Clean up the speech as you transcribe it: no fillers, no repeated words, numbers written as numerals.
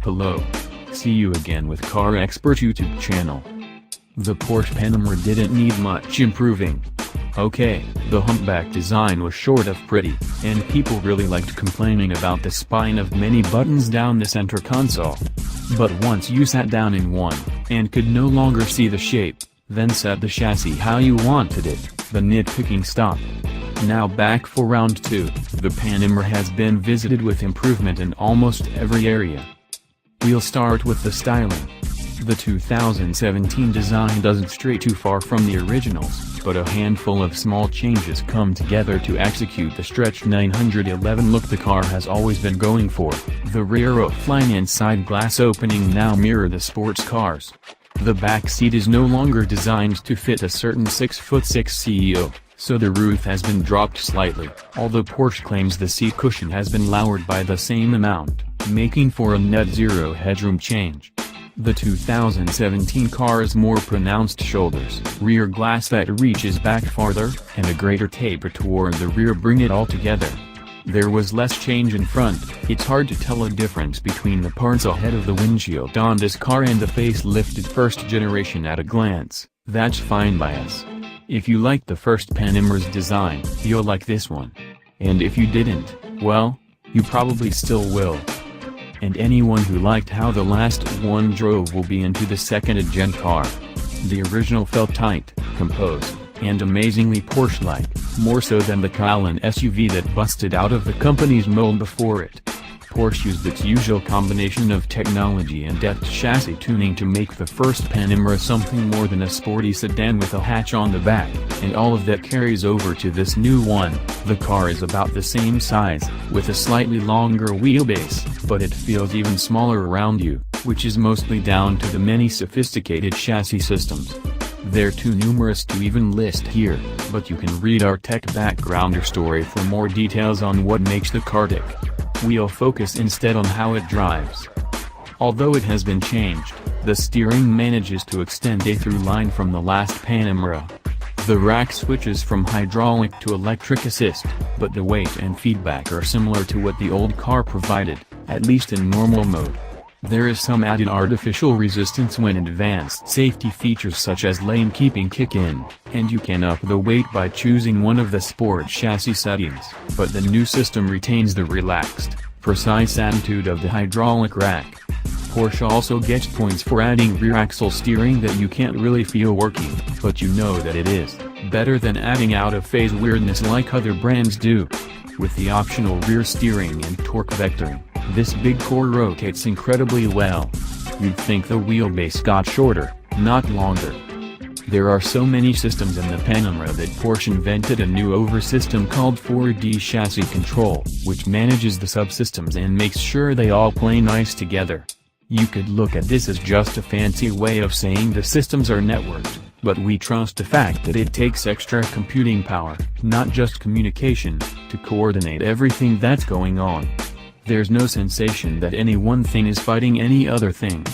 Hello. See you again with Car Expert YouTube channel. The Porsche Panamera didn't need much improving. Okay, the humpback design was short of pretty, and people really liked complaining about the spine of many buttons down the center console. But once you sat down in one, and could no longer see the shape, then set the chassis how you wanted it, the nitpicking stopped. Now back for round 2, the Panamera has been visited with improvement in almost every area. We'll start with the styling. The 2017 design doesn't stray too far from the originals, but a handful of small changes come together to execute the stretched 911 look the car has always been going for. The rear roofline and side glass opening now mirror the sports cars. The back seat is no longer designed to fit a certain 6'6" CEO, so the roof has been dropped slightly, although Porsche claims the seat cushion has been lowered by the same amount, making for a net zero headroom change. The 2017 car's more pronounced shoulders, rear glass that reaches back farther, and a greater taper toward the rear bring it all together. There was less change in front. It's hard to tell a difference between the parts ahead of the windshield on this car and the facelifted first generation at a glance. That's fine by us. If you liked the first Panamera's design, you'll like this one. And if you didn't, well, you probably still will. And anyone who liked how the last one drove will be into the second-gen car. The original felt tight, composed, and amazingly Porsche-like, more so than the Cayenne SUV that busted out of the company's mold before it. Porsche used its usual combination of technology and deft chassis tuning to make the first Panamera something more than a sporty sedan with a hatch on the back, and all of that carries over to this new one. The car is about the same size, with a slightly longer wheelbase, but it feels even smaller around you, which is mostly down to the many sophisticated chassis systems. They're too numerous to even list here, but you can read our tech backgrounder story for more details on what makes the car tick. We'll focus instead on how it drives. Although it has been changed, the steering manages to extend a through line from the last Panamera. The rack switches from hydraulic to electric assist, but the weight and feedback are similar to what the old car provided, at least in normal mode. There is some added artificial resistance when advanced safety features such as lane keeping kick in, and you can up the weight by choosing one of the sport chassis settings, but the new system retains the relaxed, precise attitude of the hydraulic rack. Porsche also gets points for adding rear axle steering that you can't really feel working, but you know that it is, better than adding out-of-phase weirdness like other brands do. With the optional rear steering and torque vectoring, this big core rotates incredibly well. You'd think the wheelbase got shorter, not longer. There are so many systems in the Panamera that Porsche invented a new over-system called 4D chassis control, which manages the subsystems and makes sure they all play nice together. You could look at this as just a fancy way of saying the systems are networked, but we trust the fact that it takes extra computing power, not just communication, to coordinate everything that's going on. There's no sensation that any one thing is fighting any other thing.